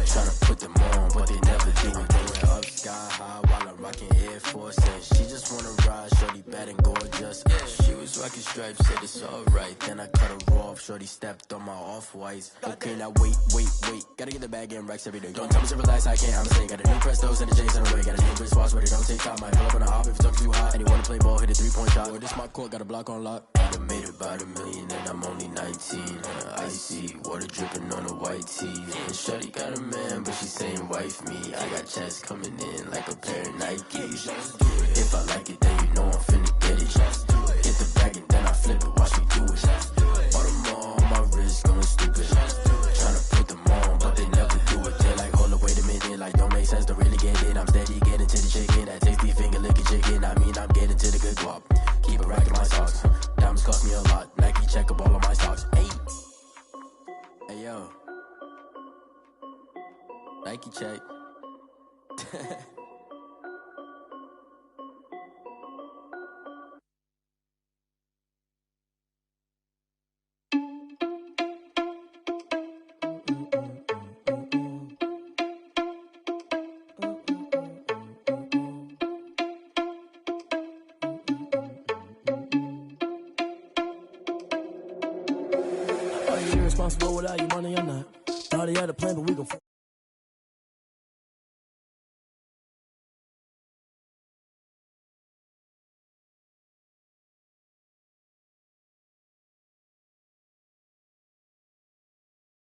Tryna put them on, but they never do it. Going up sky high while I'm rocking Air Force. And she just wanna ride, shorty bad and gorgeous. She was rocking stripes, said it's alright. Then I cut her off, shorty stepped on my off-whites. Okay, now wait. Gotta get the bag and racks every day. Don't tell me to relax, I can't, I'm saying. Got a new Prestos and a J's in the way. Got a new wristwatch where they don't take time. Might pull up on a hop if it's talking too hot. And you wanna play ball, hit a 3-point shot. Well, this my court, got a block on lock. I done made about $1 million and I'm only 19. Icy, water dripping on a white tee. And shorty got a man, but she saying wife me. I got checks coming in like a pair of Nikes. If I like it, then you know I'm finna get it. Hit the bag and then I flip it, watch me do it. All them on my wrist going stupid. Tryna put them on, but they never do it. They're like, hold up, wait a minute, like don't make sense, don't really get it. I'm steady getting to the chicken, that tasty finger licking chicken. I mean, I'm getting to the good guap. Keep a rack in my socks. Diamonds cost me a lot. Nike check up all of my socks. Hey yo, Nike check. Are you irresponsible without your money or not? Thought he had a plan, but we gon'